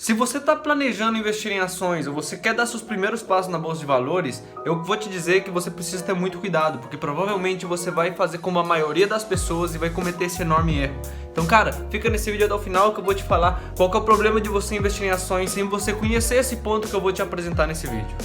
Se você está planejando investir em ações ou você quer dar seus primeiros passos na bolsa de valores, eu vou te dizer que você precisa ter muito cuidado, porque provavelmente você vai fazer como a maioria das pessoas e vai cometer esse enorme erro. Então, cara, fica nesse vídeo até o final que eu vou te falar qual que é o problema de você investir em ações sem você conhecer esse ponto que eu vou te apresentar nesse vídeo.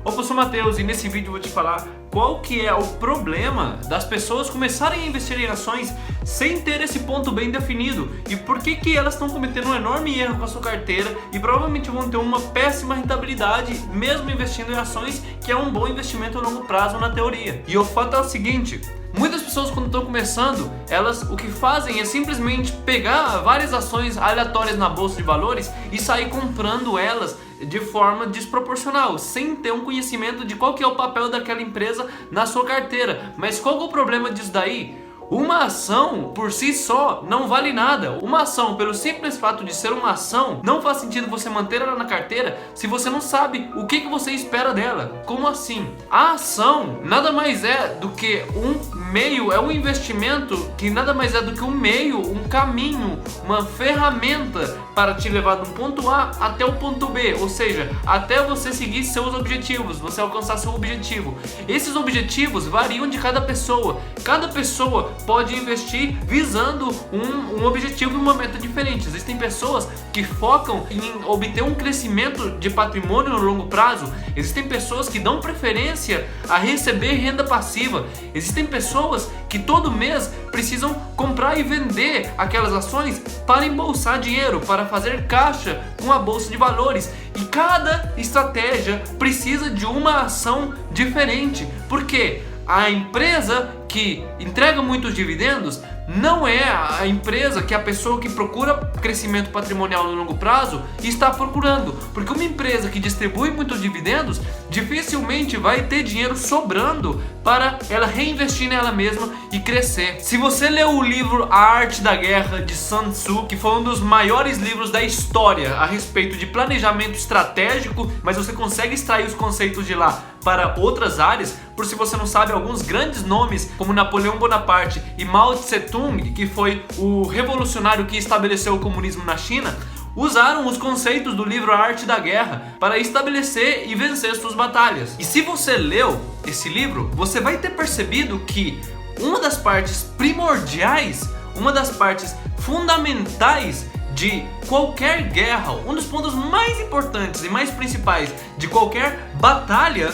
Opa, eu sou o Matheus e nesse vídeo eu vou te falar qual que é o problema das pessoas começarem a investir em ações sem ter esse ponto bem definido e por que elas estão cometendo um enorme erro com a sua carteira e provavelmente vão ter uma péssima rentabilidade mesmo investindo em ações, que é um bom investimento a longo prazo na teoria. E o fato é o seguinte: muitas pessoas, quando estão começando, elas o que fazem é simplesmente pegar várias ações aleatórias na bolsa de valores e sair comprando elas de forma desproporcional, sem ter um conhecimento de qual que é o papel daquela empresa na sua carteira. Mas qual que é o problema disso daí? Uma ação por si só não vale nada. Uma ação, pelo simples fato de ser uma ação, não faz sentido você manter ela na carteira se você não sabe o que você espera dela. Como assim? A ação nada mais é do que um meio, é um investimento que nada mais é do que um meio, um caminho, uma ferramenta para te levar do ponto A até o ponto B, ou seja, até você seguir seus objetivos, você alcançar seu objetivo. Esses objetivos variam de cada pessoa. Cada pessoa pode investir visando um objetivo e uma meta diferente. Existem pessoas que focam em obter um crescimento de patrimônio no longo prazo. Existem pessoas que dão preferência a receber renda passiva. Existem pessoas que todo mês precisam comprar e vender aquelas ações para embolsar dinheiro, para fazer caixa com a bolsa de valores. E cada estratégia precisa de uma ação diferente. Por quê? A empresa que entrega muitos dividendos não é a empresa que a pessoa que procura crescimento patrimonial no longo prazo está procurando, porque uma empresa que distribui muitos dividendos dificilmente vai ter dinheiro sobrando para ela reinvestir nela mesma e crescer. Se você leu o livro A Arte da Guerra de Sun Tzu, que foi um dos maiores livros da história a respeito de planejamento estratégico, mas você consegue extrair os conceitos de lá para outras áreas, por se você não sabe, alguns grandes nomes como Napoleão Bonaparte e Mao Tse Tung, que foi o revolucionário que estabeleceu o comunismo na China, usaram os conceitos do livro A Arte da Guerra para estabelecer e vencer suas batalhas. E se você leu esse livro, você vai ter percebido que uma das partes primordiais, uma das partes fundamentais de qualquer guerra, um dos pontos mais importantes e mais principais de qualquer batalha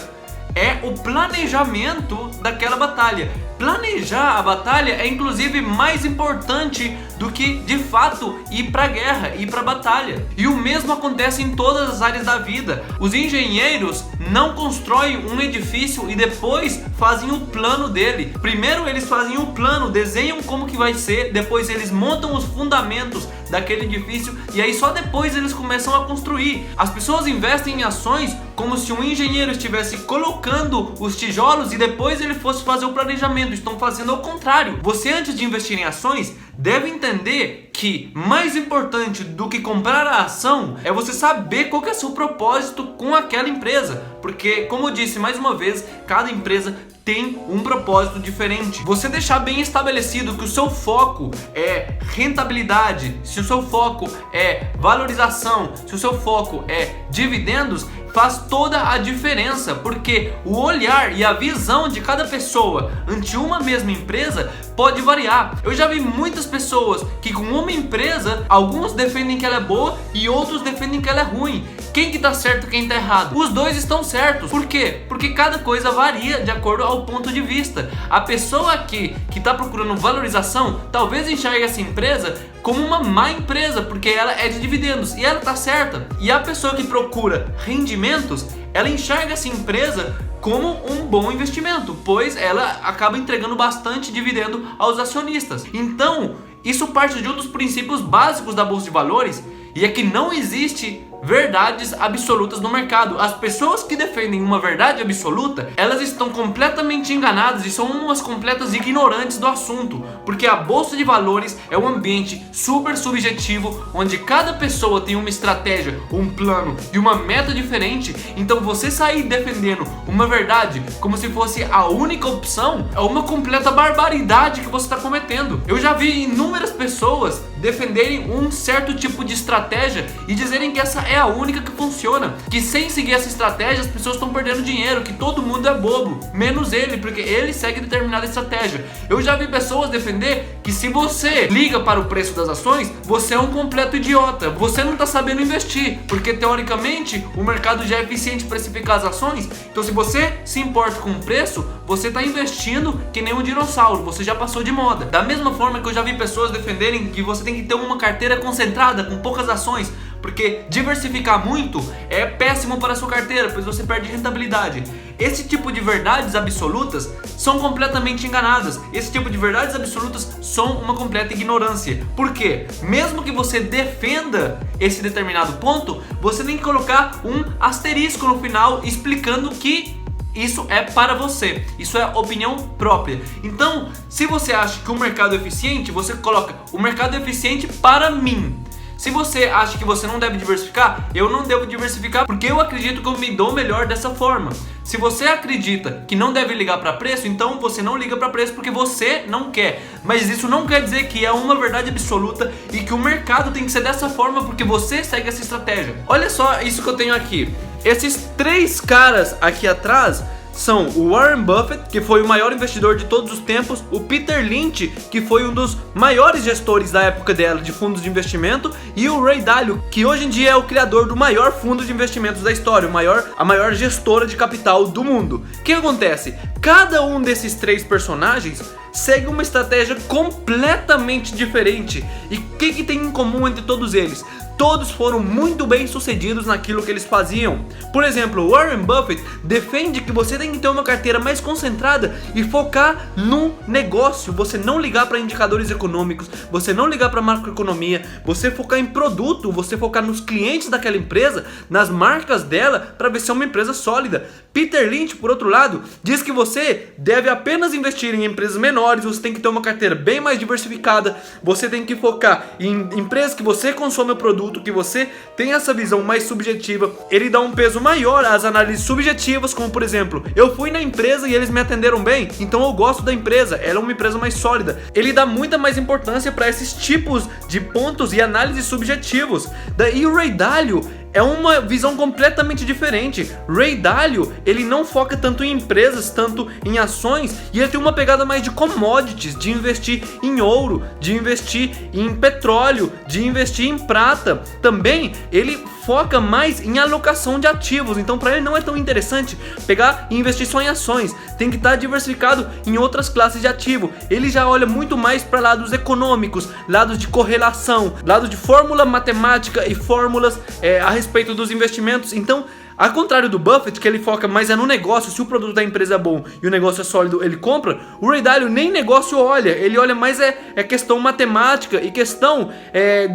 é o planejamento daquela batalha. Planejar a batalha é inclusive mais importante do que de fato ir para a guerra, ir para a batalha. E o mesmo acontece em todas as áreas da vida. Os engenheiros não constroem um edifício e depois fazem o plano dele. Primeiro eles fazem o plano, desenham como que vai ser, depois eles montam os fundamentos daquele edifício e aí só depois eles começam a construir. As pessoas investem em ações como se um engenheiro estivesse colocando os tijolos e depois ele fosse fazer o planejamento. Estão fazendo ao contrário. Você, antes de investir em ações, deve entender que mais importante do que comprar a ação é você saber qual que é o seu propósito com aquela empresa, porque, como eu disse mais uma vez, cada empresa tem um propósito diferente. Você deixar bem estabelecido que o seu foco é rentabilidade, se o seu foco é valorização, se o seu foco é dividendos, faz toda a diferença, porque o olhar e a visão de cada pessoa ante uma mesma empresa pode variar. Eu já vi muitas pessoas que com uma empresa, alguns defendem que ela é boa e outros defendem que ela é ruim. Quem que tá certo e quem tá errado? Os dois estão certos. Por quê? Porque cada coisa varia de acordo ao ponto de vista. A pessoa aqui que tá procurando valorização talvez enxergue essa empresa como uma má empresa, porque ela é de dividendos e ela tá certa. E a pessoa que procura rendimentos, ela enxerga essa empresa como um bom investimento, pois ela acaba entregando bastante dividendo aos acionistas. Então, isso parte de um dos princípios básicos da bolsa de valores, e é que não existe verdades absolutas no mercado. As pessoas que defendem uma verdade absoluta, elas estão completamente enganadas e são umas completas ignorantes do assunto, porque a bolsa de valores é um ambiente super subjetivo, onde cada pessoa tem uma estratégia, um plano e uma meta diferente. Então você sair defendendo uma verdade como se fosse a única opção é uma completa barbaridade que você está cometendo. Eu já vi inúmeras pessoas defenderem um certo tipo de estratégia e dizerem que essa é a única que funciona, que sem seguir essa estratégia as pessoas estão perdendo dinheiro, que todo mundo é bobo, menos ele, porque ele segue determinada estratégia. Eu já vi pessoas defender que se você liga para o preço das ações, você é um completo idiota, você não está sabendo investir, porque teoricamente o mercado já é eficiente para precificar as ações. Então se você se importa com o preço, você está investindo que nem um dinossauro, você já passou de moda. Da mesma forma que eu já vi pessoas defenderem que você tem que ter uma carteira concentrada com poucas ações, porque diversificar muito é péssimo para a sua carteira, pois você perde rentabilidade. Esse tipo de verdades absolutas são completamente enganadas. Esse tipo de verdades absolutas são uma completa ignorância. Por quê? Mesmo que você defenda esse determinado ponto, você tem que colocar um asterisco no final explicando que isso é para você, isso é opinião própria. Então, se você acha que o mercado é eficiente, você coloca o mercado é eficiente para mim. Se você acha que você não deve diversificar, eu não devo diversificar porque eu acredito que eu me dou melhor dessa forma. Se você acredita que não deve ligar para preço, então você não liga para preço porque você não quer. Mas isso não quer dizer que é uma verdade absoluta e que o mercado tem que ser dessa forma porque você segue essa estratégia. Olha só isso que eu tenho aqui. Esses três caras aqui atrás são o Warren Buffett, que foi o maior investidor de todos os tempos, o Peter Lynch, que foi um dos maiores gestores da época dela de fundos de investimento, e o Ray Dalio, que hoje em dia é o criador do maior fundo de investimentos da história, a maior gestora de capital do mundo. O que acontece? Cada um desses três personagens segue uma estratégia completamente diferente. E o que tem em comum entre todos eles? Todos foram muito bem sucedidos naquilo que eles faziam. Por exemplo, Warren Buffett defende que você tem que ter uma carteira mais concentrada e focar no negócio. Você não ligar para indicadores econômicos, você não ligar para macroeconomia, você focar em produto, você focar nos clientes daquela empresa, nas marcas dela, para ver se é uma empresa sólida. Peter Lynch, por outro lado, diz que você deve apenas investir em empresas menores, você tem que ter uma carteira bem mais diversificada, você tem que focar em empresas que você consome o produto, que você tem essa visão mais subjetiva. Ele dá um peso maior às análises subjetivas, como por exemplo, eu fui na empresa e eles me atenderam bem, então eu gosto da empresa, ela é uma empresa mais sólida. Ele dá muita mais importância para esses tipos de pontos e análises subjetivos. Daí o Ray Dalio é uma visão completamente diferente. Ray Dalio, ele não foca tanto em empresas, tanto em ações, e ele tem uma pegada mais de commodities, de investir em ouro, de investir em petróleo, de investir em prata. Também ele foca mais em alocação de ativos, então para ele não é tão interessante pegar e investir só em ações, tem que estar diversificado em outras classes de ativo. Ele já olha muito mais para lados econômicos, lados de correlação, lados de fórmula matemática e fórmulas a respeito dos investimentos. Então, ao contrário do Buffett, que ele foca mais no negócio, se o produto da empresa é bom e o negócio é sólido, ele compra, o Ray Dalio nem negócio olha, ele olha mais questão matemática e questão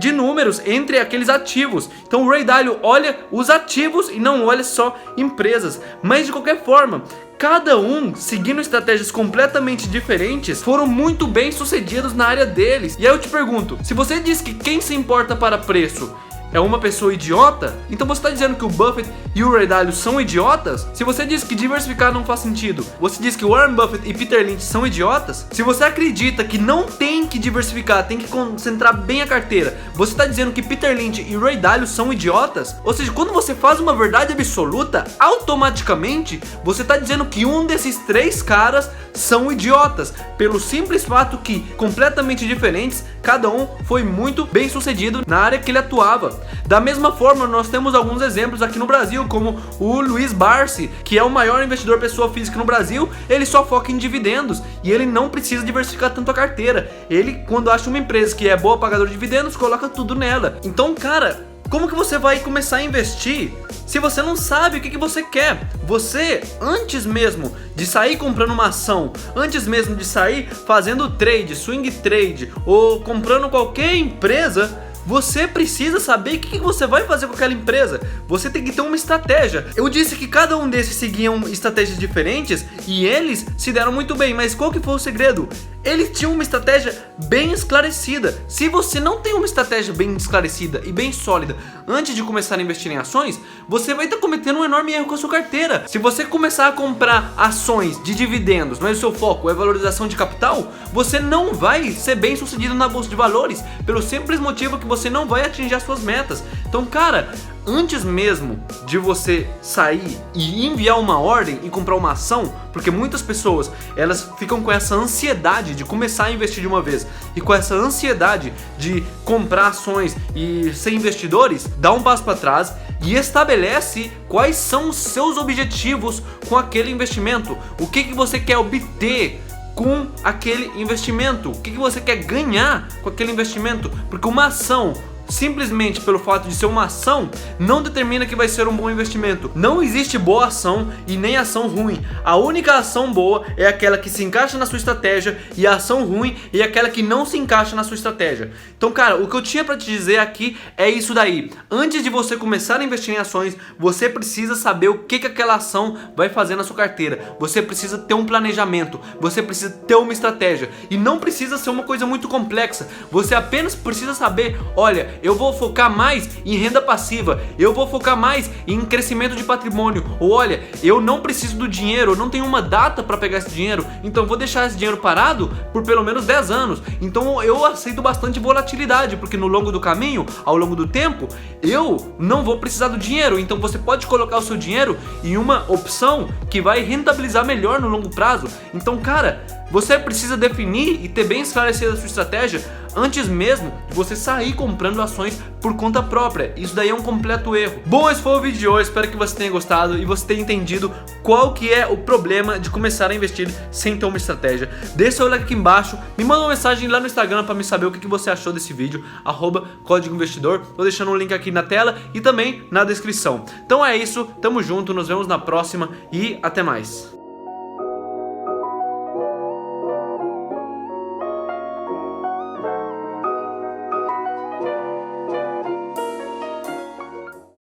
de números entre aqueles ativos. Então o Ray Dalio olha os ativos e não olha só empresas. Mas de qualquer forma, cada um, seguindo estratégias completamente diferentes, foram muito bem sucedidos na área deles. E aí eu te pergunto, se você diz que quem se importa para preço é uma pessoa idiota, então você está dizendo que o Buffett e o Ray Dalio são idiotas? Se você diz que diversificar não faz sentido, você diz que Warren Buffett e Peter Lynch são idiotas? Se você acredita que não tem que diversificar, tem que concentrar bem a carteira, você está dizendo que Peter Lynch e Ray Dalio são idiotas? Ou seja, quando você faz uma verdade absoluta, automaticamente você está dizendo que um desses três caras são idiotas, pelo simples fato que, completamente diferentes, cada um foi muito bem sucedido na área que ele atuava. Da mesma forma, nós temos alguns exemplos aqui no Brasil, como o Luiz Barsi, que é o maior investidor pessoa física no Brasil. Ele só foca em dividendos e ele não precisa diversificar tanto a carteira. Ele, quando acha uma empresa que é boa pagadora de dividendos, coloca tudo nela. Então, cara, como que você vai começar a investir se você não sabe o que você quer? Você, antes mesmo de sair comprando uma ação, antes mesmo de sair fazendo trade, swing trade ou comprando qualquer empresa, você precisa saber o que você vai fazer com aquela empresa. Você tem que ter uma estratégia. Eu disse que cada um desses seguiam estratégias diferentes e eles se deram muito bem, mas qual que foi o segredo? Eles tinham uma estratégia bem esclarecida. Se você não tem uma estratégia bem esclarecida e bem sólida antes de começar a investir em ações, você vai estar cometendo um enorme erro com a sua carteira. Se você começar a comprar ações de dividendos, mas o seu foco é valorização de capital, você não vai ser bem sucedido na bolsa de valores, pelo simples motivo que você não vai atingir as suas metas. Então, cara, antes mesmo de você sair e enviar uma ordem e comprar uma ação, porque muitas pessoas elas ficam com essa ansiedade de começar a investir de uma vez e com essa ansiedade de comprar ações e ser investidores, dá um passo para trás e estabelece quais são os seus objetivos com aquele investimento, o que você quer obter com aquele investimento, o que você quer ganhar com aquele investimento, porque uma ação simplesmente pelo fato de ser uma ação não determina que vai ser um bom investimento. Não existe boa ação e nem ação ruim. A única ação boa é aquela que se encaixa na sua estratégia e a ação ruim é aquela que não se encaixa na sua estratégia. Então, cara, o que eu tinha pra te dizer aqui é isso daí. Antes de você começar a investir em ações, você precisa saber o que aquela ação vai fazer na sua carteira. Você precisa ter um planejamento, você precisa ter uma estratégia e não precisa ser uma coisa muito complexa. Você apenas precisa saber, olha, eu vou focar mais em renda passiva, eu vou focar mais em crescimento de patrimônio, ou olha, eu não preciso do dinheiro, eu não tenho uma data para pegar esse dinheiro, então vou deixar esse dinheiro parado por pelo menos 10 anos, então eu aceito bastante volatilidade, porque no longo do caminho, ao longo do tempo, eu não vou precisar do dinheiro, então você pode colocar o seu dinheiro em uma opção que vai rentabilizar melhor no longo prazo. Então, cara, você precisa definir e ter bem esclarecida a sua estratégia antes mesmo de você sair comprando ações por conta própria. Isso daí é um completo erro. Bom, esse foi o vídeo de hoje, espero que você tenha gostado e você tenha entendido qual que é o problema de começar a investir sem ter uma estratégia. Deixa seu like aqui embaixo, me manda uma mensagem lá no Instagram para me saber o que você achou desse vídeo, @código-investidor. Tô deixando um link aqui na tela e também na descrição. Então é isso, tamo junto, nos vemos na próxima e até mais.